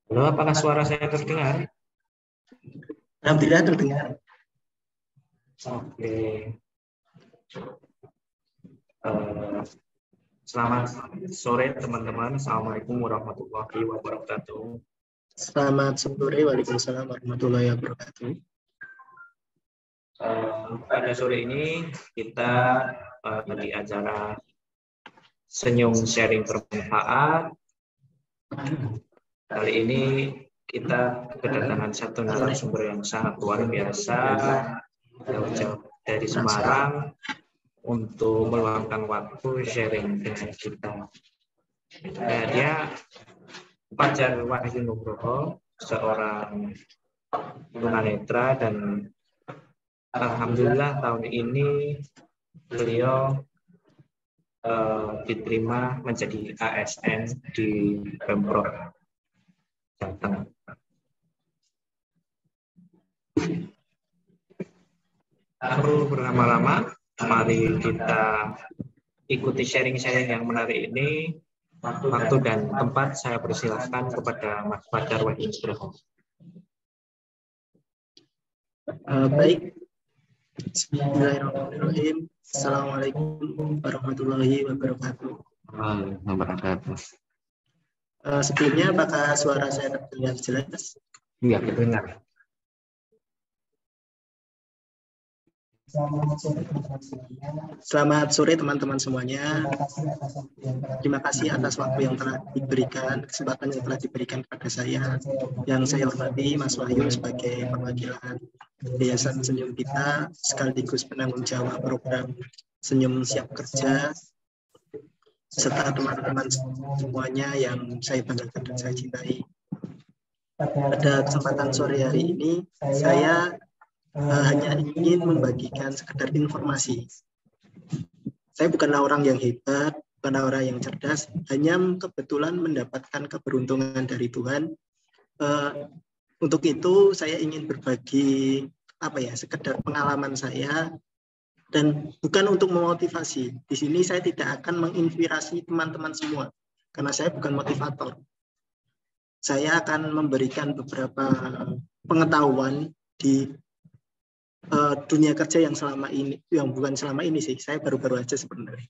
Halo, apakah suara saya terdengar? Alhamdulillah terdengar. Oke. Selamat sore teman-teman. Assalamualaikum warahmatullahi wabarakatuh. Selamat sore, waalaikumsalam warahmatullahi wabarakatuh. Pada sore ini kita di acara Senyum Sharing Bermanfaat. Kali ini kita kedatangan satu narasumber yang sangat luar biasa, jauh-jauh dari Semarang untuk meluangkan waktu sharing dengan kita. Dia Fajar Wahyu Nugroho, seorang tunanetra, dan alhamdulillah tahun ini beliau diterima menjadi ASN di Pemprov Jateng. Tak perlu berlama-lama, mari kita ikuti sharing-sharing yang menarik ini. Waktu dan tempat saya persilahkan kepada Mas Fajar Wahyu Nugroho. Baik. Bismillahirrahmanirrahim. Assalamualaikum warahmatullahi wabarakatuh. Sebelumnya, apakah suara saya terdengar jelas? Iya, terdengar. Selamat sore teman-teman semuanya. Terima kasih atas waktu yang telah diberikan, kesempatan yang telah diberikan kepada saya. Yang saya hormati Mas Wahyu sebagai perwakilan Yayasan Senyum Kita, sekaligus penanggung jawab program Senyum Siap Kerja, serta teman-teman semuanya yang saya banggakan dan saya cintai. Pada kesempatan sore hari ini, saya hanya ingin membagikan sekedar informasi. Saya bukanlah orang yang hebat, bukanlah orang yang cerdas, hanya kebetulan mendapatkan keberuntungan dari Tuhan. Untuk itu saya ingin berbagi sekedar pengalaman saya, dan bukan untuk memotivasi. Di sini saya tidak akan menginspirasi teman-teman semua, karena saya bukan motivator. Saya akan memberikan beberapa pengetahuan di dunia kerja yang selama ini, yang bukan selama ini sih, saya baru-baru aja sebenarnya.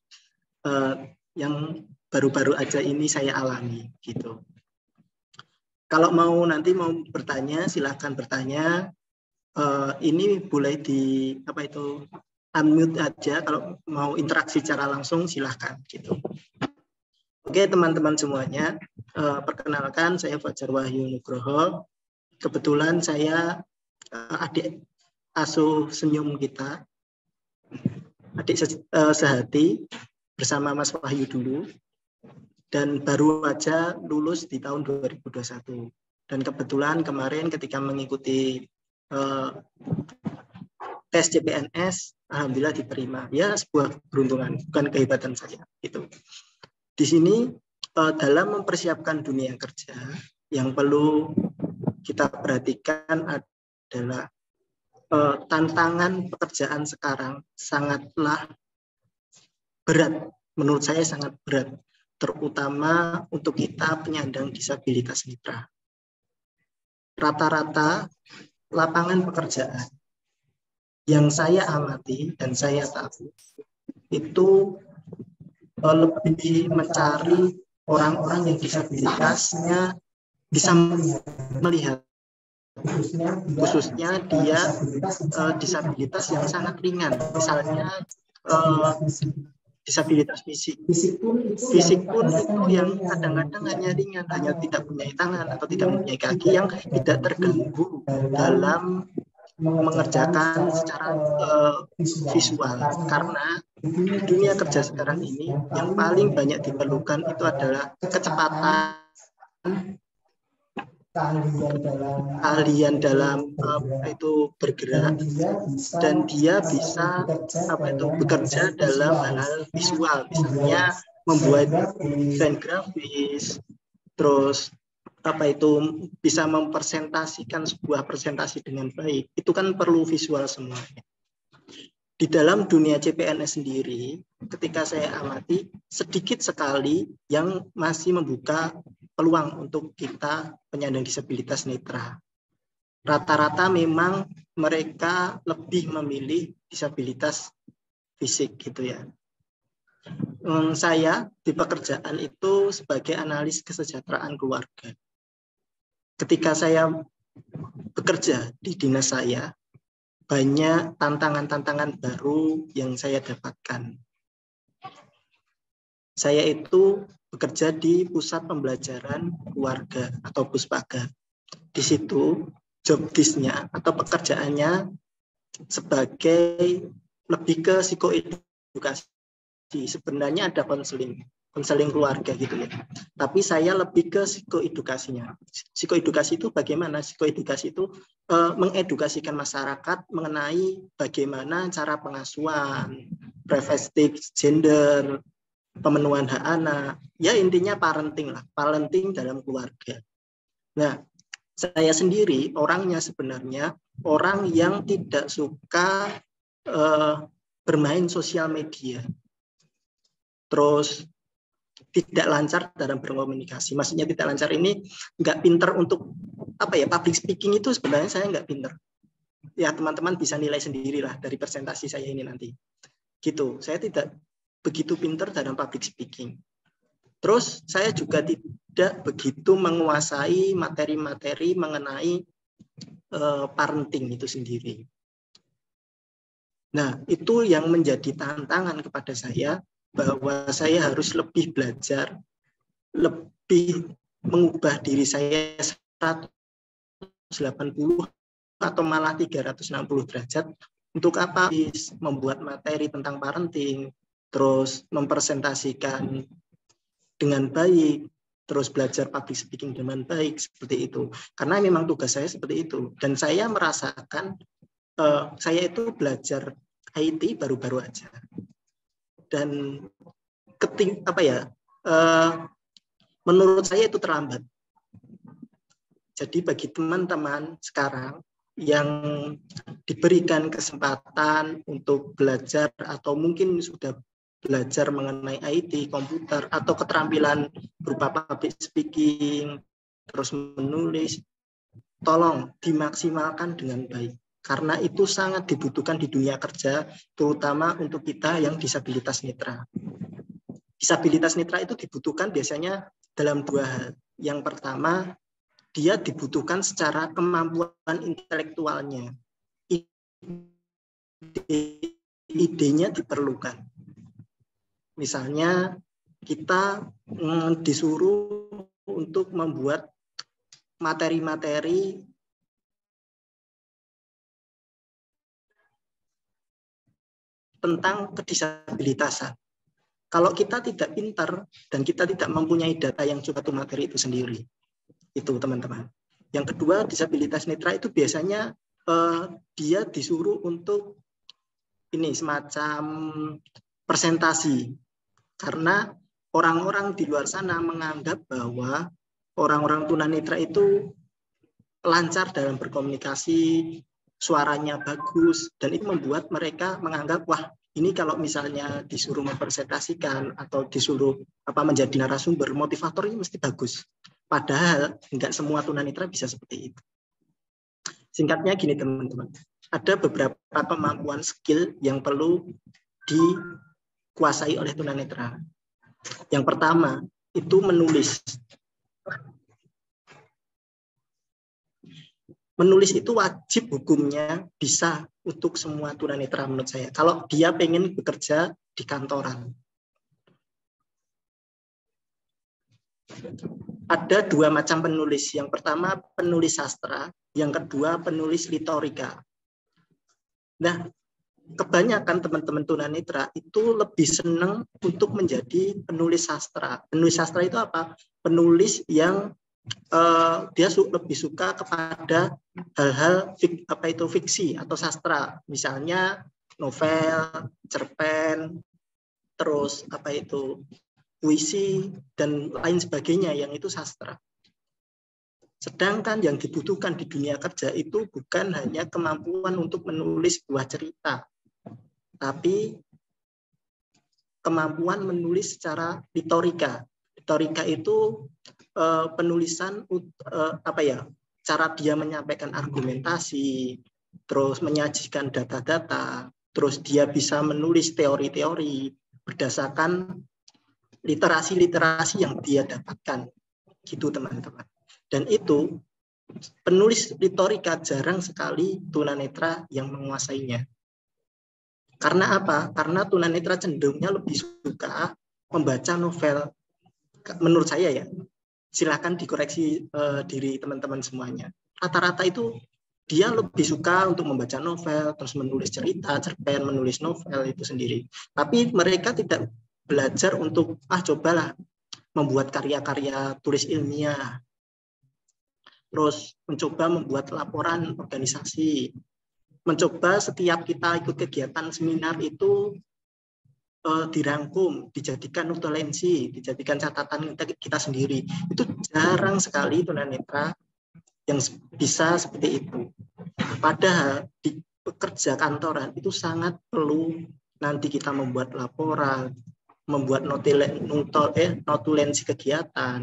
Yang baru-baru aja ini saya alami gitu. Kalau nanti mau bertanya, silahkan bertanya. Ini boleh di unmute aja. Kalau mau interaksi secara langsung silahkan gitu. Oke teman-teman semuanya, perkenalkan saya Fajar Wahyu Nugroho. Kebetulan saya adik asuh Senyum Kita, adik sehati bersama Mas Wahyu dulu, dan baru aja lulus di tahun 2021. Dan kebetulan kemarin ketika mengikuti tes CPNS, alhamdulillah diterima. Ya sebuah keberuntungan, bukan kehebatan saya. Gitu. Di sini dalam mempersiapkan dunia kerja, yang perlu kita perhatikan adalah tantangan pekerjaan sekarang sangatlah berat, menurut saya sangat berat, terutama untuk kita penyandang disabilitas netra. Rata-rata lapangan pekerjaan yang saya amati dan saya tahu itu lebih mencari orang-orang yang disabilitasnya bisa melihat, khususnya dia disabilitas yang sangat ringan, misalnya disabilitas fisik pun itu yang kadang-kadang hanya ringan, hanya tidak punya tangan atau tidak mempunyai kaki yang tidak terganggu dalam mengerjakan secara visual. Karena di dunia kerja sekarang ini yang paling banyak diperlukan itu adalah kecepatan, keahlian dalam bergerak, dan dia bisa bekerja dalam hal-hal visual, misalnya membuat desain grafis, terus bisa mempresentasikan sebuah presentasi dengan baik. Itu kan perlu visual semuanya. di dalam dunia CPNS sendiri, ketika saya amati, sedikit sekali yang masih membuka peluang untuk kita penyandang disabilitas netra. Rata-rata memang mereka lebih memilih disabilitas fisik gitu ya. Saya di pekerjaan itu sebagai analis kesejahteraan keluarga. Ketika saya bekerja di dinas saya, banyak tantangan-tantangan baru yang saya dapatkan. Saya itu bekerja di Pusat Pembelajaran Keluarga atau Puspaga. Di situ job desk-nya atau pekerjaannya sebagai lebih ke psikoedukasi. Sebenarnya ada konseling keluarga gitu ya. Tapi saya lebih ke psikoedukasinya. Psikoedukasi itu bagaimana? Psikoedukasi itu mengedukasikan masyarakat mengenai bagaimana cara pengasuhan, preventif gender, pemenuhan hak anak. Ya intinya parenting lah, parenting dalam keluarga. Nah, saya sendiri orangnya sebenarnya orang yang tidak suka bermain sosial media. Terus tidak lancar dalam berkomunikasi. Maksudnya tidak lancar ini nggak pinter untuk public speaking itu sebenarnya saya nggak pinter. Ya teman-teman bisa nilai sendirilah dari presentasi saya ini nanti. Gitu. Saya tidak begitu pinter dalam public speaking. Terus saya juga tidak begitu menguasai materi-materi mengenai parenting itu sendiri. Nah, itu yang menjadi tantangan kepada saya, bahwa saya harus lebih belajar, lebih mengubah diri saya 180 atau malah 360 derajat untuk apa? Membuat materi tentang parenting, terus mempresentasikan dengan baik, terus belajar public speaking dengan baik, seperti itu. Karena memang tugas saya seperti itu. Dan saya merasakan saya itu belajar IT baru-baru aja. Dan menurut saya itu terlambat. Jadi bagi teman-teman sekarang yang diberikan kesempatan untuk belajar atau mungkin sudah belajar mengenai IT, komputer, atau keterampilan berupa public speaking, terus menulis, tolong dimaksimalkan dengan baik. Karena itu sangat dibutuhkan di dunia kerja, terutama untuk kita yang disabilitas netra. Disabilitas netra itu dibutuhkan biasanya dalam dua hal. Yang pertama, dia dibutuhkan secara kemampuan intelektualnya. Idenya diperlukan. Misalnya, kita disuruh untuk membuat materi-materi tentang kedisabilitasan. Kalau kita tidak pintar dan kita tidak mempunyai data yang cukup untuk materi itu sendiri, itu teman-teman. Yang kedua, disabilitas netra itu biasanya dia disuruh untuk ini semacam presentasi, karena orang-orang di luar sana menganggap bahwa orang-orang tunanetra itu lancar dalam berkomunikasi, suaranya bagus, dan itu membuat mereka menganggap, wah ini kalau misalnya disuruh mempresentasikan atau disuruh menjadi narasumber, motivatornya mesti bagus. Padahal nggak semua tunanetra bisa seperti itu. Singkatnya gini teman-teman, ada beberapa kemampuan skill yang perlu dikuasai oleh tunanetra. Yang pertama itu menulis. Menulis itu wajib hukumnya bisa untuk semua tunanetra menurut saya. Kalau dia pengen bekerja di kantoran. Ada dua macam penulis. Yang pertama penulis sastra, yang kedua penulis litorika. Nah, kebanyakan teman-teman tunanetra itu lebih senang untuk menjadi penulis sastra. Penulis sastra itu apa? Penulis yang dia lebih suka kepada hal-hal fiksi atau sastra, misalnya novel, cerpen, terus puisi dan lain sebagainya yang itu sastra. Sedangkan yang dibutuhkan di dunia kerja itu bukan hanya kemampuan untuk menulis sebuah cerita, tapi kemampuan menulis secara litorika. Litorika itu penulisan cara dia menyampaikan argumentasi, terus menyajikan data-data, terus dia bisa menulis teori-teori berdasarkan literasi-literasi yang dia dapatkan, gitu teman-teman. Dan itu penulis litorika jarang sekali tunanetra yang menguasainya. Karena apa? Karena tunanetra cenderungnya lebih suka membaca novel. Menurut saya ya, silakan dikoreksi diri teman-teman semuanya. Rata-rata itu dia lebih suka untuk membaca novel, terus menulis cerita, cerpen, menulis novel itu sendiri. Tapi mereka tidak belajar untuk, cobalah membuat karya-karya tulis ilmiah, terus mencoba membuat laporan organisasi, mencoba setiap kita ikut kegiatan seminar itu dirangkum, dijadikan notulensi, dijadikan catatan kita sendiri. Itu jarang sekali tunanetra yang bisa seperti itu. Padahal di pekerja kantoran itu sangat perlu nanti kita membuat laporan, membuat notulensi kegiatan,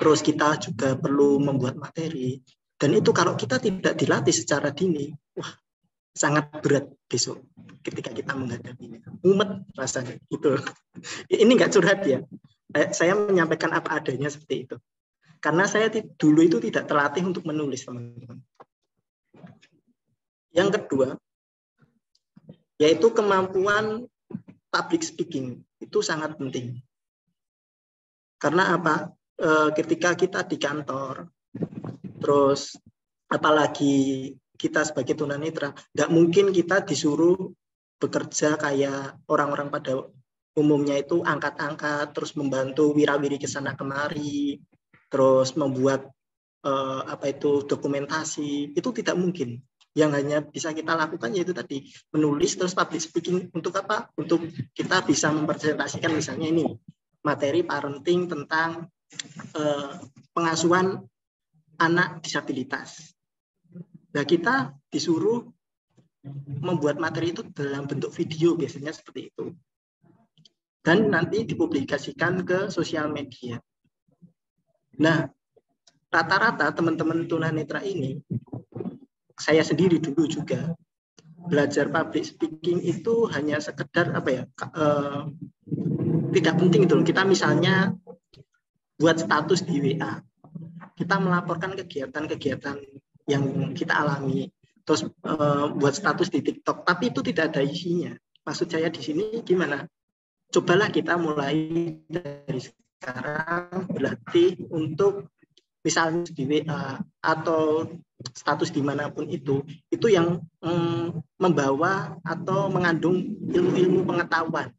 terus kita juga perlu membuat materi. Dan itu kalau kita tidak dilatih secara dini, sangat berat besok ketika kita menghadapinya. Mumet rasanya gitu. Ini nggak curhat ya. Saya menyampaikan apa adanya seperti itu. Karena saya dulu itu tidak terlatih untuk menulis, teman-teman. Yang kedua, yaitu kemampuan public speaking. Itu sangat penting. Karena apa? Ketika kita di kantor, terus apalagi kita sebagai tunanetra, nggak mungkin kita disuruh bekerja kayak orang-orang pada umumnya itu angkat-angkat, terus membantu wirawiri ke sana kemari, terus membuat dokumentasi. Itu tidak mungkin. Yang hanya bisa kita lakukan yaitu tadi menulis, terus public speaking. Untuk apa? Untuk kita bisa mempresentasikan misalnya ini materi parenting tentang pengasuhan anak disabilitas. Nah, kita disuruh membuat materi itu dalam bentuk video, biasanya seperti itu. Dan nanti dipublikasikan ke sosial media. Nah, rata-rata teman-teman tunanetra ini, saya sendiri dulu juga, belajar public speaking itu hanya sekedar tidak penting itu. Kita misalnya buat status di WA, kita melaporkan kegiatan-kegiatan yang kita alami, terus buat status di TikTok, tapi itu tidak ada isinya. Maksud saya di sini gimana? Cobalah kita mulai dari sekarang berlatih untuk misalnya di WA atau status dimanapun itu yang membawa atau mengandung ilmu-ilmu pengetahuan.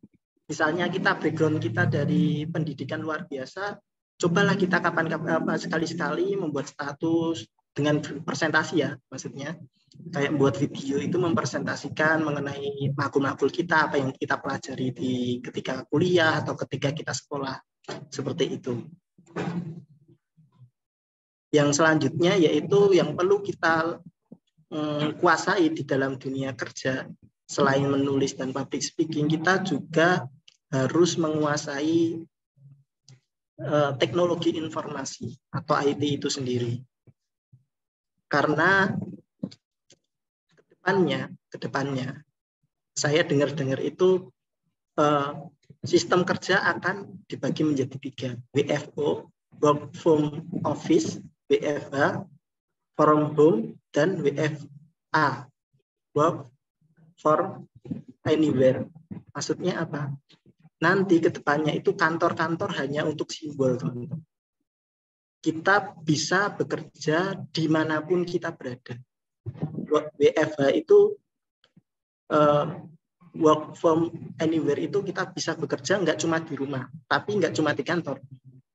Misalnya kita background kita dari pendidikan luar biasa, cobalah kita kapan-kapan sekali-sekali membuat status dengan presentasi ya, maksudnya kayak membuat video itu mempresentasikan mengenai makul-makul kita, apa yang kita pelajari ketika kuliah atau ketika kita sekolah, seperti itu. Yang selanjutnya yaitu yang perlu kita kuasai di dalam dunia kerja, selain menulis dan public speaking, kita juga harus menguasai teknologi informasi atau IT itu sendiri. Karena kedepannya saya dengar itu sistem kerja akan dibagi menjadi 3, WFO, work from office, WFH, from home, dan WFA, work for anywhere. Maksudnya apa? Nanti kedepannya itu kantor-kantor hanya untuk simbol, teman-teman. Kita bisa bekerja dimanapun kita berada. WFH itu work from anywhere itu kita bisa bekerja nggak cuma di rumah, tapi nggak cuma di kantor.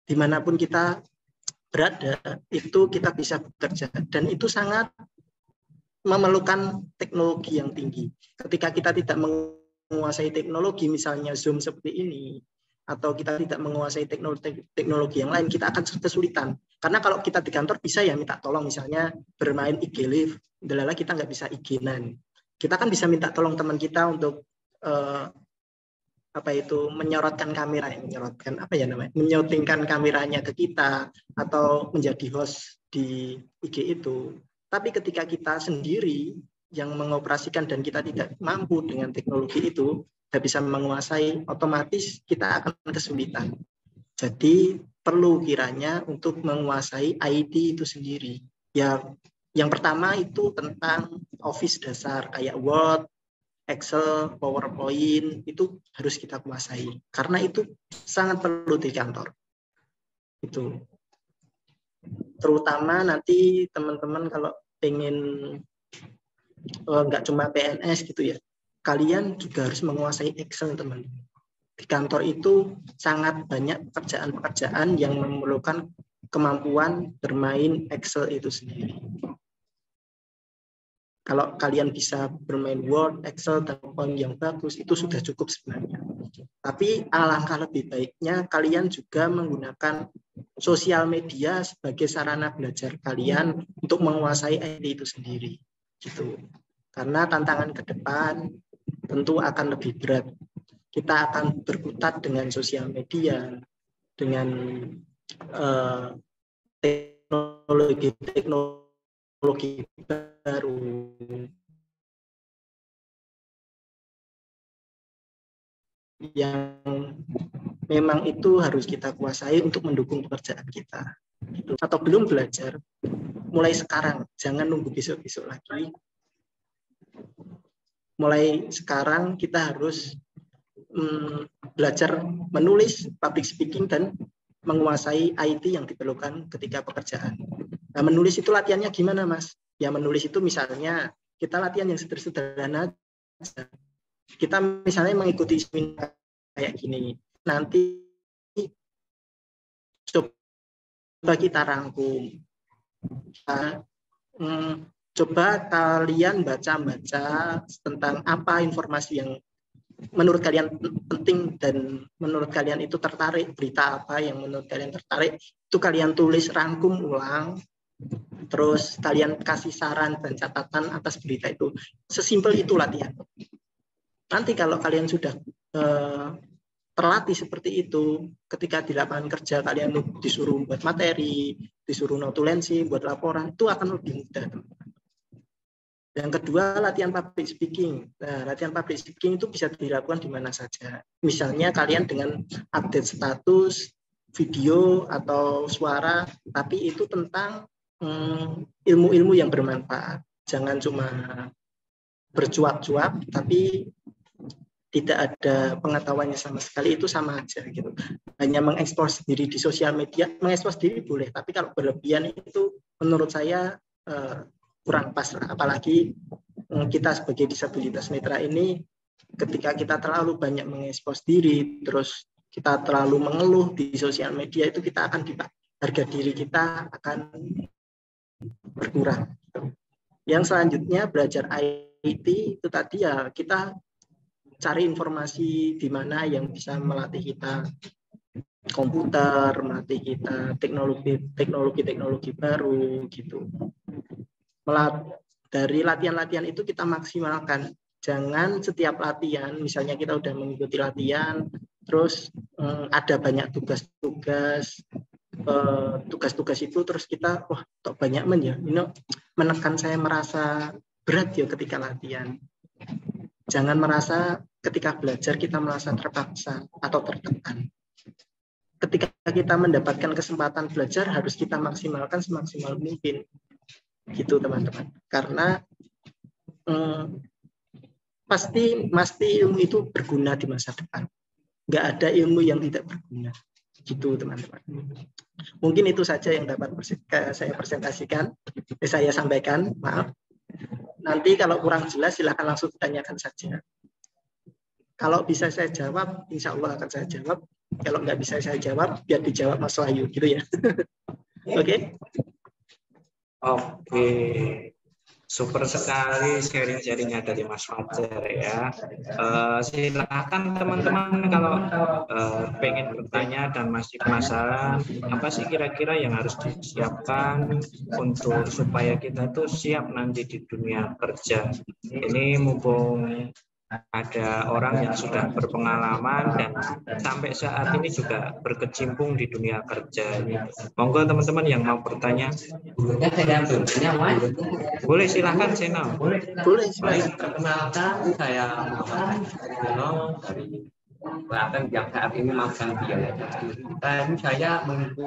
Dimanapun kita berada, itu kita bisa bekerja. Dan itu sangat memerlukan teknologi yang tinggi. Ketika kita tidak menguasai teknologi, misalnya Zoom seperti ini, atau kita tidak menguasai teknologi yang lain, kita akan kesulitan. Karena kalau kita di kantor bisa ya minta tolong, misalnya bermain IG Live, kita nggak bisa IG-nan. Kita kan bisa minta tolong teman kita untuk menyorotkan kamera, menyutingkan kameranya ke kita atau menjadi host di IG itu. Tapi ketika kita sendiri yang mengoperasikan dan kita tidak mampu dengan teknologi itu, tidak bisa menguasai, otomatis kita akan kesulitan. Jadi perlu kiranya untuk menguasai IT itu sendiri. Ya, yang pertama itu tentang Office dasar kayak Word, Excel, PowerPoint, itu harus kita kuasai. Karena itu sangat perlu di kantor. Itu. Terutama nanti teman-teman kalau pengen nggak cuma PNS gitu ya, kalian juga harus menguasai Excel, teman-teman. Di kantor itu sangat banyak pekerjaan-pekerjaan yang memerlukan kemampuan bermain Excel itu sendiri. Kalau kalian bisa bermain Word, Excel, dan PowerPoint yang bagus, itu sudah cukup sebenarnya. Tapi alangkah lebih baiknya kalian juga menggunakan sosial media sebagai sarana belajar kalian untuk menguasai IT itu sendiri. Gitu. Karena tantangan ke depan tentu akan lebih berat. Kita akan berkutat dengan sosial media, dengan teknologi baru. Yang memang itu harus kita kuasai untuk mendukung pekerjaan kita. Atau belum belajar, mulai sekarang, jangan nunggu besok-besok lagi. Mulai sekarang kita harus belajar menulis, public speaking, dan menguasai IT yang diperlukan ketika pekerjaan. Nah, menulis itu latihannya gimana, Mas? Ya, menulis itu misalnya kita latihan yang sederhana aja. Kita misalnya mengikuti seminar kayak gini. Nanti coba kita rangkum. Coba kalian baca-baca tentang apa informasi yang menurut kalian penting dan menurut kalian itu tertarik, berita apa yang menurut kalian tertarik, itu kalian tulis, rangkum ulang, terus kalian kasih saran dan catatan atas berita itu. Sesimpel itu latihan. Nanti kalau kalian sudah terlatih seperti itu, ketika di lapangan kerja kalian disuruh buat materi, disuruh notulensi, buat laporan, itu akan lebih mudah. Yang kedua, latihan public speaking. Nah, latihan public speaking itu bisa dilakukan di mana saja. Misalnya kalian dengan update status, video atau suara, tapi itu tentang ilmu-ilmu yang bermanfaat. Jangan cuma bercuap-cuap, tapi tidak ada pengetahuannya sama sekali, itu sama aja gitu. Hanya mengekspos diri di sosial media, mengekspos diri boleh, tapi kalau berlebihan itu menurut saya kurang pas. Apalagi kita sebagai disabilitas netra ini, ketika kita terlalu banyak mengekspos diri, terus kita terlalu mengeluh di sosial media, itu kita akan harga diri kita akan berkurang. Yang selanjutnya belajar IT itu tadi ya, kita cari informasi di mana yang bisa melatih kita komputer, melatih kita teknologi baru gitu. Dari latihan-latihan itu kita maksimalkan. Jangan setiap latihan, misalnya kita udah mengikuti latihan, terus ada banyak tugas-tugas itu, terus kita, wah, kok banyak menekan saya, merasa berat ya ketika latihan. Jangan merasa ketika belajar kita merasa terpaksa atau tertekan. Ketika kita mendapatkan kesempatan belajar, harus kita maksimalkan semaksimal mungkin. Gitu teman-teman. Karena pasti ilmu itu berguna di masa depan. Nggak ada ilmu yang tidak berguna. Gitu teman-teman. Mungkin itu saja yang dapat saya presentasikan, saya sampaikan. Maaf. Nanti kalau kurang jelas silahkan langsung ditanyakan saja. Kalau bisa saya jawab, insya Allah akan saya jawab. Kalau nggak bisa saya jawab, biar dijawab Mas Wahyu, gitu ya. Oke? Oke. Super sekali sharing-sharingnya dari Mas Fajar ya. Silakan teman-teman kalau pengen bertanya dan masih penasaran apa sih kira-kira yang harus disiapkan untuk supaya kita tuh siap nanti di dunia kerja. Ini mumpung ada orang yang sudah berpengalaman dan sampai saat ini juga berkecimpung di dunia kerja ini. Monggo teman-teman yang mau bertanya. Boleh silahkan channel. Boleh, Baik, perkenalkan saya Muhammad Jono dari Klaten yang saat ini magang di dan saya mengikuti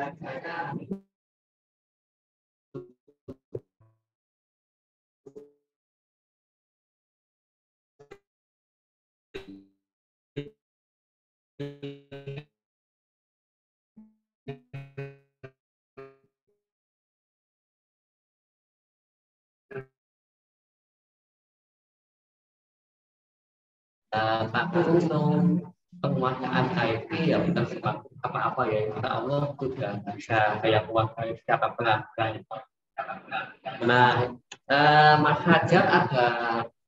tapi untuk penguasaan IT ya bukan sesuatu apa-apa ya, insya Allah sudah bisa saya kuasai secara perlahan. Nah, Mas Hajar ada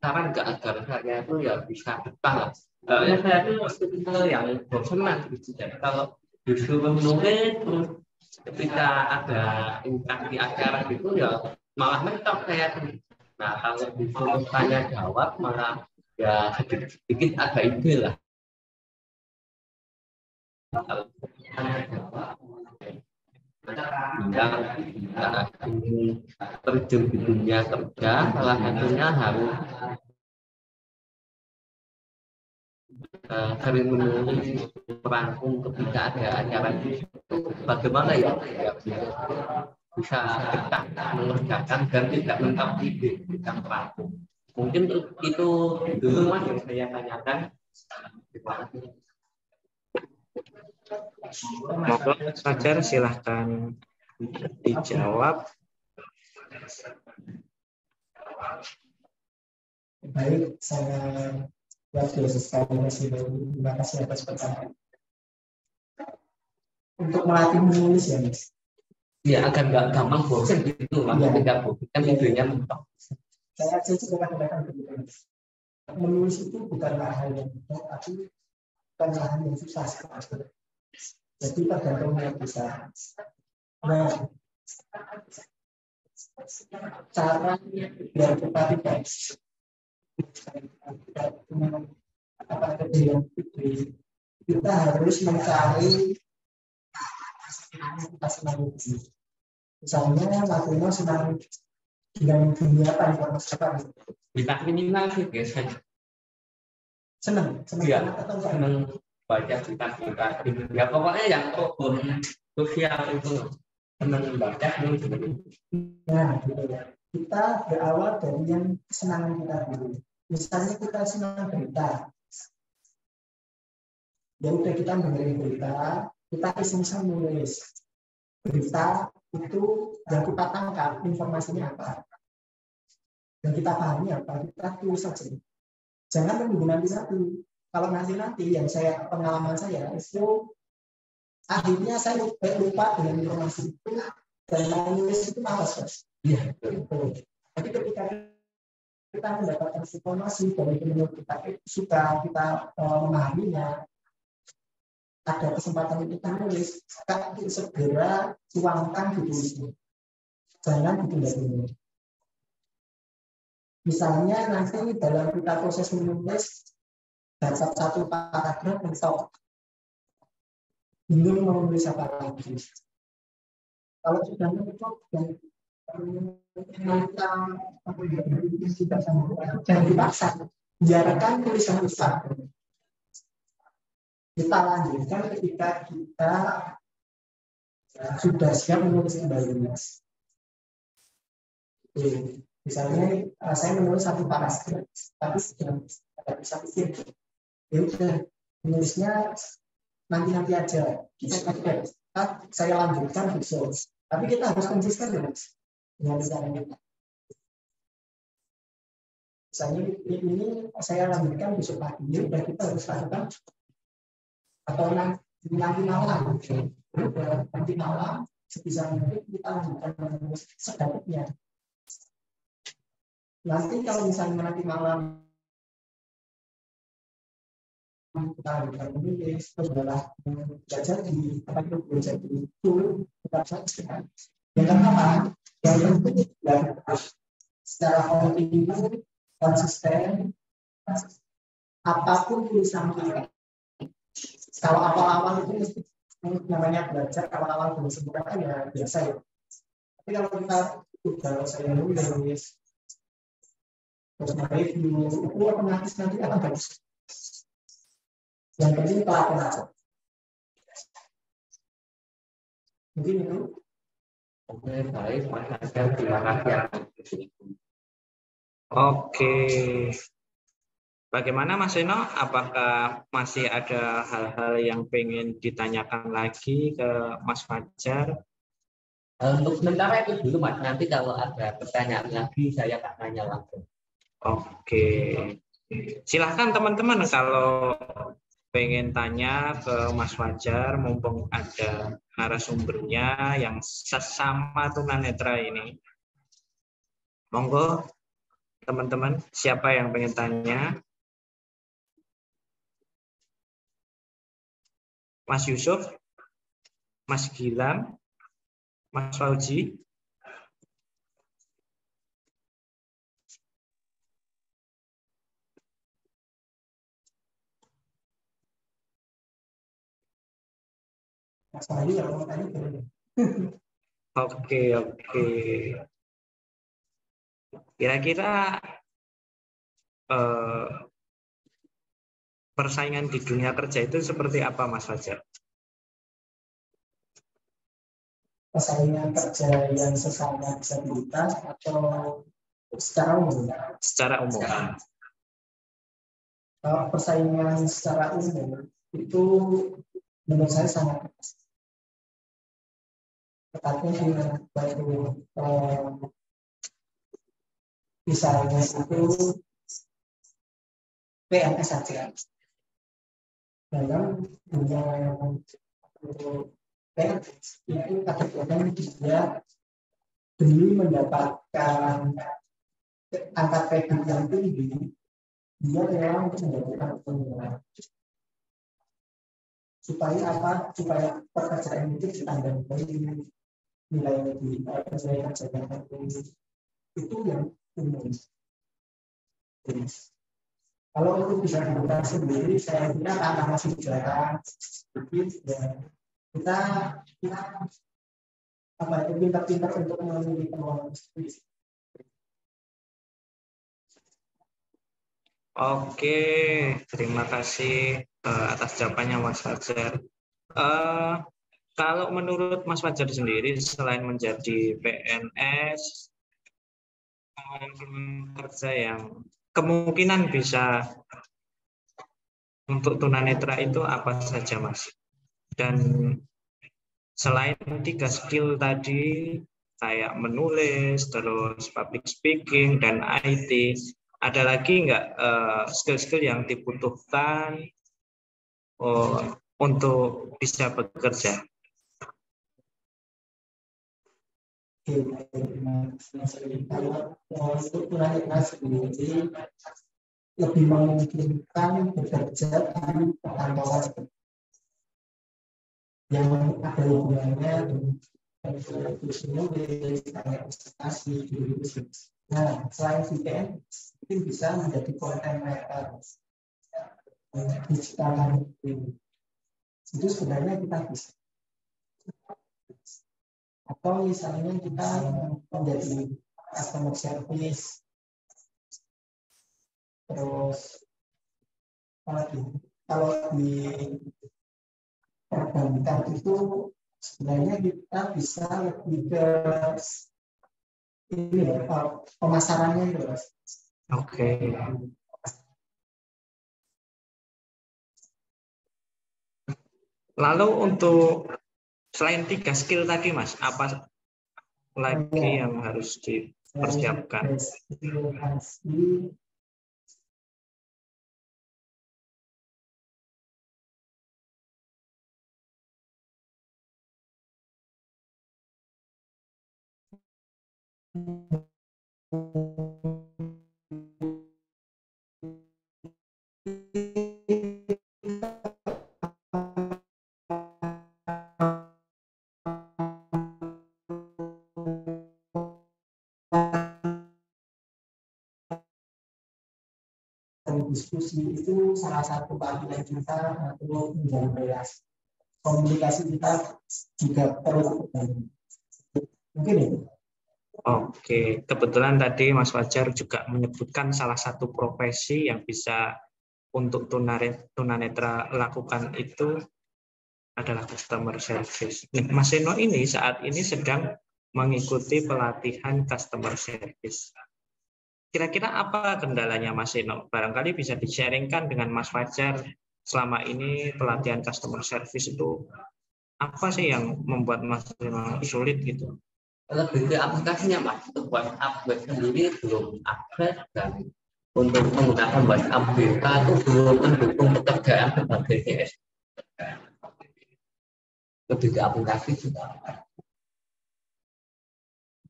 saran nggak agar saya itu ya bisa betah? Soalnya saya itu tipe yang bosan gitu ya. Kalau disuruh menulis terus ketika ada interaksi acara gitu ya malah mentok saya. Nah, kalau disuruh tanya jawab malah ya sedikit agak ide lah. Yang ingin terjun di dunia kerja, salah satunya harus sering menulis, merangkum ketika ada acara itu. Bagaimana ya bisa betah mengerjakan dan tidak mentok ide kita merangkum. Mungkin itu dulu Mas yang saya tanyakan. Monggo Fajar silahkan dijawab. Baik, saya luar biasa sekali Mas Ibu. Terima kasih atas pertanyaan. Untuk melatih menulis ya Mas. Ya agar nggak gampang bosan gitu, maksudnya nggak bosan kan idenya mentok. Saya juga kadang-kadang begitu Mas. Menulis itu bukanlah hal yang mudah, tapi bukanlah hal yang susah sekali. Jadi tergantung yang bisa. Nah, cara biar kita tidak apa kejadian itu, kita harus mencari kita senang itu. Misalnya lagunya senang dengan dunia apa informasi apa? Kita minimal sih guys. Senang Ya, atau enggak? senang baca kita ya pokoknya yang problem sosial itu senang baca itu. Nah, gitu ya. Kita berawal dari yang kesenangan kita dulu. Misalnya kita senang berita, ya udah kita dengerin berita, kita iseng-iseng nulis berita itu yang kita tangkap informasinya apa, yang kita pahami apa, kita tulis saja. Jangan menunggu nanti. Kalau nanti yang saya pengalaman saya itu akhirnya saya lupa dengan informasi itu dan menulis itu malas Mas. Iya. Tapi ketika kita mendapatkan informasi dari menurut kita suka kita memahaminya, ada kesempatan untuk menulis, kita segera tuangkan di tulisnya. Jangan ditunda-tunda. Misalnya nanti dalam kita proses menulis dapat satu paragraf mentok, bingung mau menulis apa lagi. Kalau sudah mentok dan jangan dipaksa, biarkan tulisan besar. Kita lanjutkan ketika kita sudah siap menulis kembali. Misalnya saya menulis satu paragraf, tapi sedang tidak bisa pikir. Ya udah, menulisnya nanti aja. Saya lanjutkan besok. Tapi kita harus konsisten ya, Mas. Dengan cara kita. Misalnya ini saya lanjutkan besok pagi, dan kita harus lakukan atau nanti malam. Nanti malam sebisa mungkin kita lanjutkan menulis sedapatnya. Nanti kalau misalnya nanti malam kita menulis terus adalah belajar di apa itu belajar di itu tetap saja. Yang apa? Yang penting ya secara kontinu konsisten apapun tulisan kita. Kalau awal-awal itu mesti namanya belajar awal-awal belum sempurna kan ya biasa ya. Tapi kalau kita kalau saya nulis terus mereview itu otomatis nanti akan bagus. Yang penting pelakuan aja. Mungkin itu. Oke, baik, Mas Hajar. Terima kasih atas itu. Oke. Bagaimana Mas Eno? Apakah masih ada hal-hal yang pengen ditanyakan lagi ke Mas Fajar? Untuk sementara itu dulu, Mas. Nanti kalau ada pertanyaan lagi, saya akan tanya langsung. Oke. Silahkan teman-teman kalau pengen tanya ke Mas Fajar, mumpung ada narasumbernya yang sesama tunanetra ini. Monggo teman-teman, siapa yang pengen tanya? Mas Yusuf, Mas Gilang, Mas Fauji. Mas Bayu yang mau tanya boleh. Oke. Kira-kira persaingan di dunia kerja itu seperti apa, Mas Fajar? Persaingan kerja yang sesama disabilitas atau secara umum? Secara umum. Kalau persaingan secara umum itu menurut saya sangat ketatnya di baru misalnya itu PNS saja dalam dunia PNS itu kadang-kadang dia demi mendapatkan angka kredit yang tinggi dia rela untuk mendapatkan penilaian supaya apa? Supaya pekerjaan itu ditandang dari nilai lebih nilai kerja yang tinggi itu yang umum. Kalau itu bisa dibuka sendiri, saya kira akan masih jarang sedikit ya. Kita apa itu pintar-pintar untuk memilih peluang sendiri. Oke, terima kasih atas jawabannya Mas Fajar. Kalau menurut Mas Fajar sendiri, selain menjadi PNS, kerja yang kemungkinan bisa untuk tunanetra itu apa saja, Mas? Dan selain 3 skill tadi, kayak menulis, terus public speaking, dan IT, ada lagi nggak skill-skill yang dibutuhkan untuk bisa bekerja? Kalau untuk tunanetra sendiri lebih memungkinkan bekerja di perkantoran yang ada hubungannya dengan investasi. Nah, selain VPN, mungkin bisa menjadi content writer digital marketing. Itu sebenarnya kita bisa. Atau misalnya kita menjadi customer service, terus kalau di perbankan itu sebenarnya kita bisa lebih ke ini ya, pemasarannya itu. Oke. Lalu untuk selain 3 skill tadi, Mas, apa lagi yang harus dipersiapkan? diskusi itu salah satu keahlian kita untuk menjalin relasi. Komunikasi kita juga perlu diperbaiki. Mungkin itu. Oke, kebetulan tadi Mas Fajar juga menyebutkan salah satu profesi yang bisa untuk tunanetra lakukan itu adalah customer service. Mas Seno ini saat ini sedang mengikuti pelatihan customer service. Kira-kira apa kendalanya Mas Seno? Barangkali bisa di-sharingkan dengan Mas Fajar selama ini pelatihan customer service itu apa sih yang membuat Mas Seno sulit gitu? Lebih ke aplikasinya Mas, untuk WhatsApp web sendiri belum upgrade dan untuk menggunakan WhatsApp beta itu belum mendukung pekerjaan sebagai CS. Lebih ke aplikasi juga.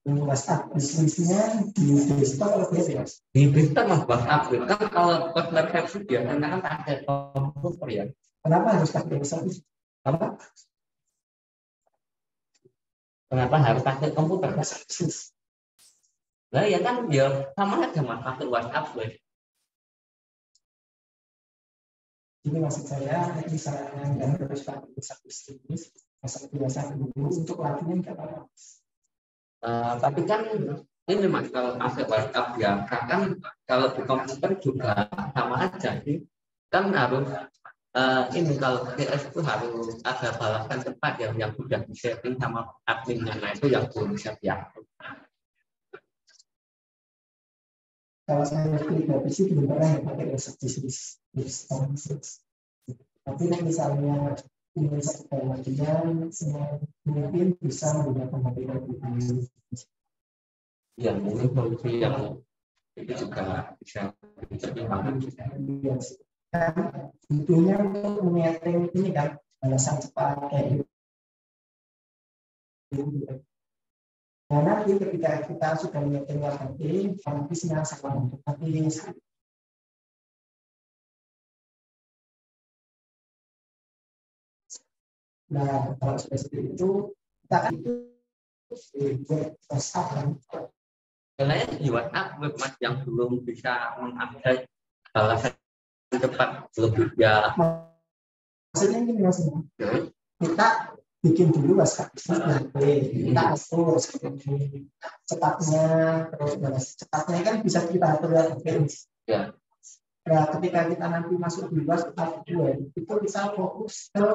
WhatsApp bisnisnya di desktop atau biasa? Di desktop Mas, WhatsApp kan kalau customer service biasanya kan pakai komputer ya. Kenapa harus pakai WhatsApp? Apa? Kenapa harus pakai komputer? Nah ya kan ya sama aja Mas pakai WhatsApp web. Jadi maksud saya misalnya nggak harus pakai WhatsApp bisnis, biasa dulu untuk latihan nggak apa-apa. Tapi kan ini Mas kalau pakai WhatsApp biasa kan kalau di komputer juga sama aja sih. Kan harus ini kalau PS itu harus ada balasan cepat yang sudah di-setting sama adminnya, nah itu yang belum bisa diatur. Kalau saya pribadi sih belum pernah pakai WhatsApp bisnis. Tapi misalnya ingin satu bagian, mungkin bisa menggunakan HP. Ya mungkin solusi yang itu juga bisa dipertimbangkan. Tentunya untuk menyeting ini kan balasan cepat kayak gitu. Nah nanti ketika kita sudah menyeting HP, nanti sinyal sama untuk habis. Nah kalau sudah seperti itu, kita kan itu WhatsApp kan. Karena di WhatsApp web Mas yang belum bisa mengupdate balasan cepat lebih ya. Maksudnya gini maksudnya, kita bikin dulu WhatsApp bisnis kita atur cepatnya, terus cepatnya kan bisa kita atur Ya. Nah, ketika kita nanti masuk di WhatsApp itu bisa fokus ke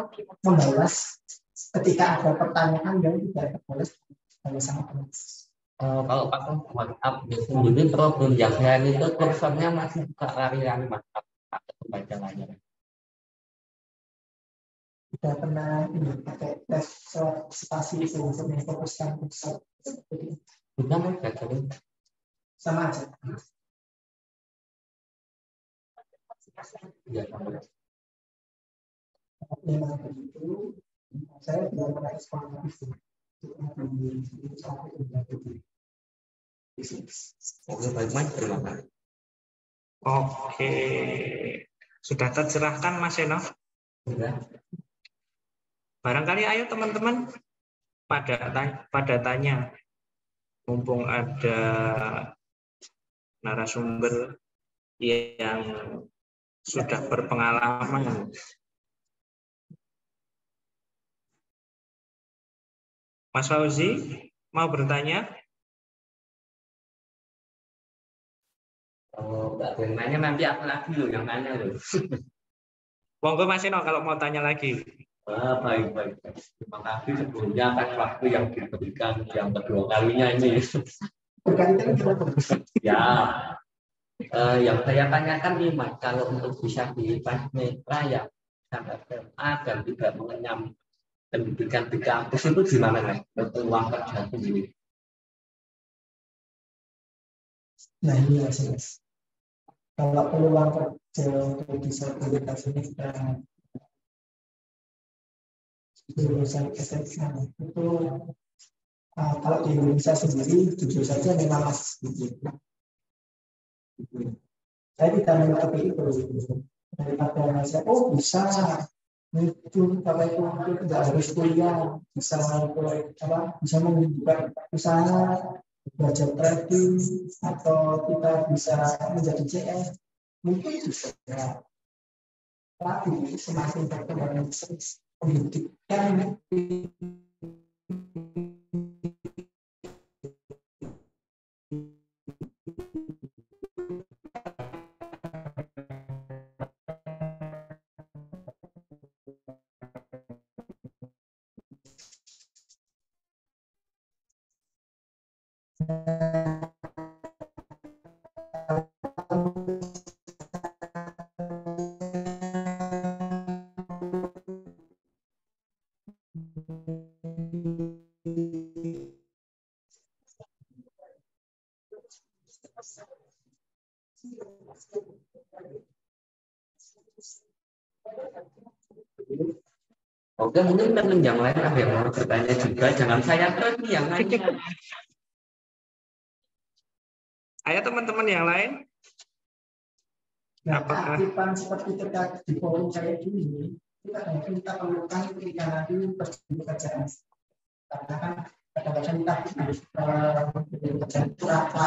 membalas ketika ada pertanyaan yang tidak terbalas sama kalau pakai WhatsApp sendiri problem yang lain itu kursornya masih buka lari-lari WhatsApp atau membaca layar. Sudah pernah ini pakai tes spasi itu untuk memfokuskan kursor. Bukan membaca Sama aja. Ya, sama. Memang begitu. Saya tidak pernah eksplorasi itu. Oke, baik Mas, terima kasih. Oke, sudah tercerahkan Mas Seno? Ya. Barangkali ayo teman-teman pada tanya, mumpung ada narasumber yang sudah berpengalaman. Mas Fauzi, mau bertanya? Kalau nggak ada yang nanya nanti aku lagi loh yang nanya loh. Monggo Mas Seno kalau mau tanya lagi. Baik. Terima kasih sebelumnya atas waktu yang diberikan yang kedua kalinya ini. Ya, yang saya tanyakan nih Mas, kalau untuk bisa dilipat netra yang sampai SMA dan tidak mengenyam pendidikan di kampus itu gimana Mas? Peluang kerja sendiri. Nah ini Mas. Kalau peluang kerja untuk disabilitas ini sudah lulusan SMA itu kalau di Indonesia sendiri jujur saja memang masih sedikit. Saya tidak menutupi itu daripada saya bisa itu kalau itu tidak harus kuliah bisa bisa membuka usaha belajar trading atau kita bisa menjadi CS mungkin bisa tapi semakin perkembangan pendidikan Oke, mungkin teman yang lain ada yang mau bertanya juga. Jangan saya terus nih yang lain. Ayo teman-teman yang lain. Nah, keaktifan seperti kita di forum saya ini, kita perlukan ketika nanti pekerjaan. Karena kan kadang-kadang kita harus pekerjaan itu apa.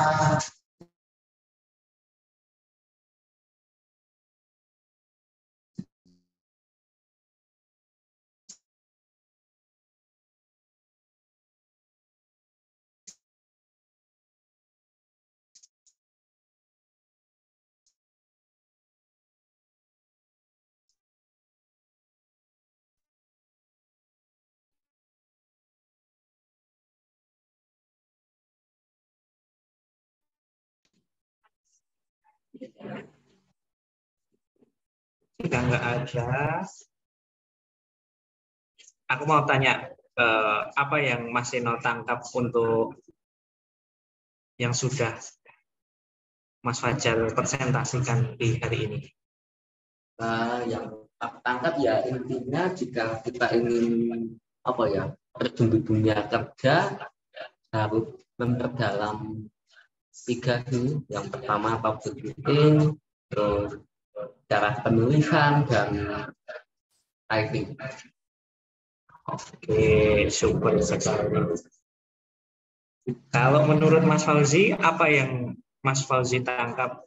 Jika nggak ada, aku mau tanya apa yang Mas Eno tangkap untuk yang sudah Mas Fajar presentasikan di hari ini. Yang aku tangkap ya intinya jika kita ingin terjun di dunia kerja harus memperdalam 3 yang pertama public speaking, terus cara penulisan dan typing. Oke, super sekali. Kalau menurut Mas Fauzi, apa yang Mas Fauzi tangkap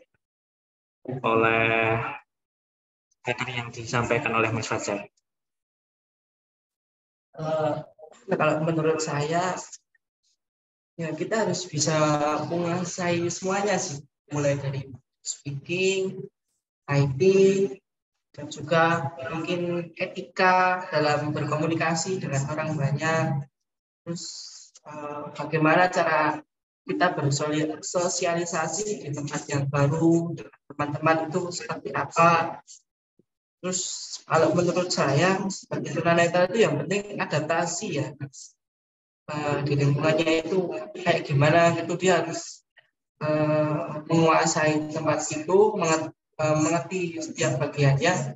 oleh materi yang disampaikan oleh Mas Fajar? Kalau menurut saya, ya kita harus bisa menguasai semuanya sih, mulai dari speaking, typing, dan juga mungkin etika dalam berkomunikasi dengan orang banyak. Terus bagaimana cara kita bersosialisasi di tempat yang baru dengan teman-teman itu seperti apa. Terus kalau menurut saya sebagai tunanetra itu yang penting adaptasi ya. Di lingkungannya itu kayak gimana gitu, dia harus menguasai tempat itu, mengerti setiap bagiannya,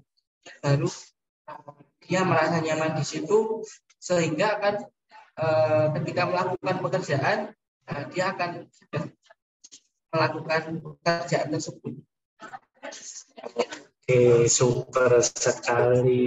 baru dia merasa nyaman di situ, sehingga akan ketika melakukan pekerjaan dia akan melakukan pekerjaan tersebut. Oke, super sekali.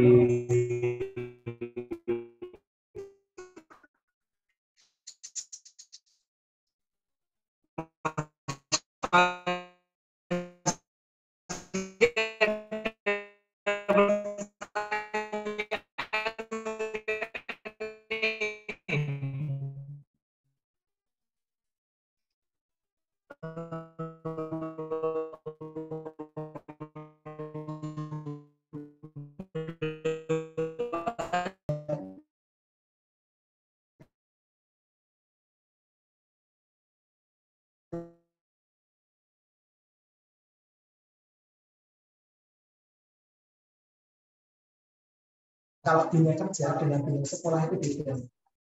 Kalau dunia kerja dengan dunia sekolah itu beda.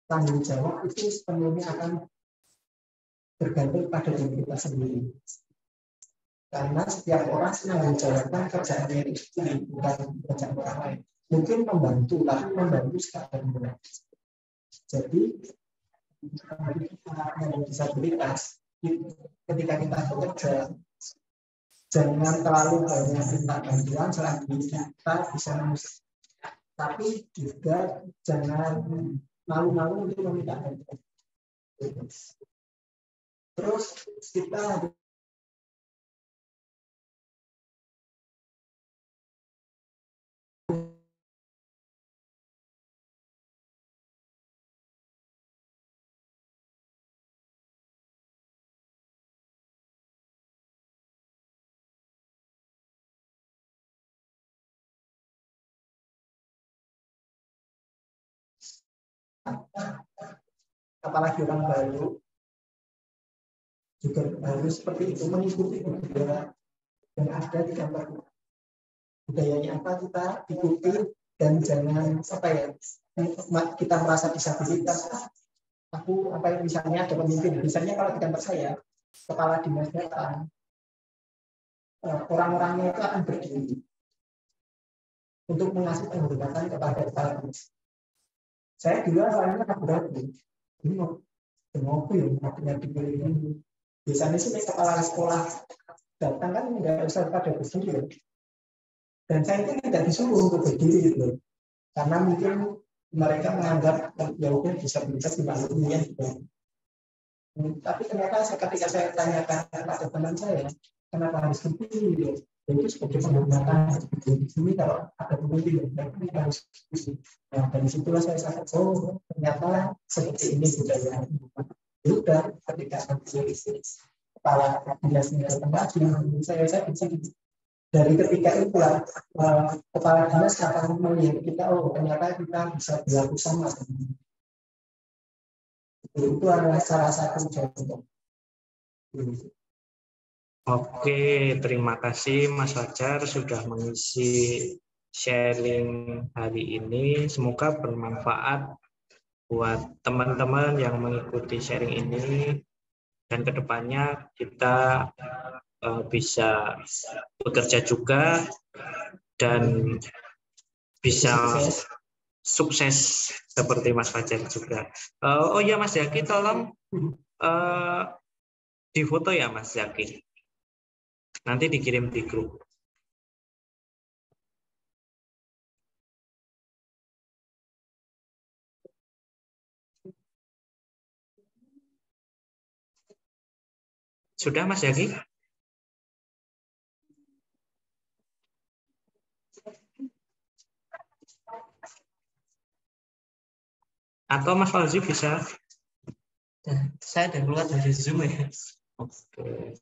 Tanggung jawab itu sepenuhnya akan bergantung pada diri kita sendiri. Karena setiap orang menanggung jawabkan kerjaannya itu sendiri, bukan kerjaan orang lain. Mungkin membantu, tapi membantu sekadar. Jadi, kita yang disabilitas, ketika kita bekerja, jangan terlalu banyak minta bantuan selagi kita bisa tapi juga jangan malu-malu untuk meminta bantuan. Terus kita apalagi orang baru juga harus seperti itu, mengikuti budaya yang ada di kantor. Budayanya apa kita ikuti, dan jangan apa ya, kita merasa disabilitas. Aku apa yang misalnya ada pemimpin, misalnya kalau di kantor saya kepala dinas datang, orang-orangnya itu akan berdiri untuk mengasih penghormatan kepada kepala dinas. Saya dulu awalnya ragu-ragu, ini mau ya, artinya dipilih ini. Biasanya sih kepala sekolah datang kan nggak usah pada berdiri, dan saya itu tidak disuruh untuk berdiri gitu, karena mungkin mereka menganggap ya udah disabilitas dimaklumi ya gitu. Tapi ternyata ketika saya tanyakan kepada teman saya, kenapa harus berdiri gitu, itu sebagai penghormatan. Di sini kalau ada pemimpin, kita harus diskusi. Nah, dari situlah saya sadar, oh ternyata seperti ini budaya. Udah ketika kepala dinasnya tempat, saya dari ketika itulah kepala dinas akan melihat kita, oh ternyata kita bisa berlaku sama. Itu adalah salah satu contoh. Oke, terima kasih Mas Fajar sudah mengisi sharing hari ini. Semoga bermanfaat buat teman-teman yang mengikuti sharing ini, dan kedepannya kita bisa bekerja juga dan bisa sukses seperti Mas Fajar juga. Oh ya Mas Zaki, tolong difoto ya Mas Zaki. Nanti dikirim di grup. Sudah Mas Zaki? Atau Mas Fauzi bisa? Saya udah keluar dari Zoom ya. Oke.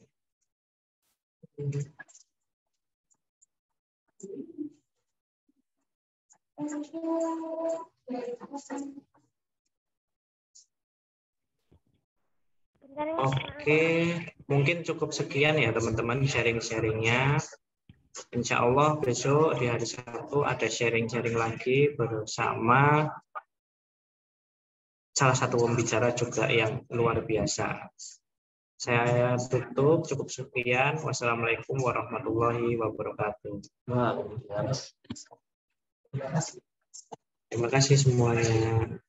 Oke, mungkin cukup sekian ya teman-teman sharing-sharingnya. Insya Allah besok di hari Sabtu ada sharing-sharing lagi bersama salah satu pembicara juga yang luar biasa. Saya tutup, cukup sekian. Wassalamualaikum warahmatullahi wabarakatuh. Terima kasih semuanya.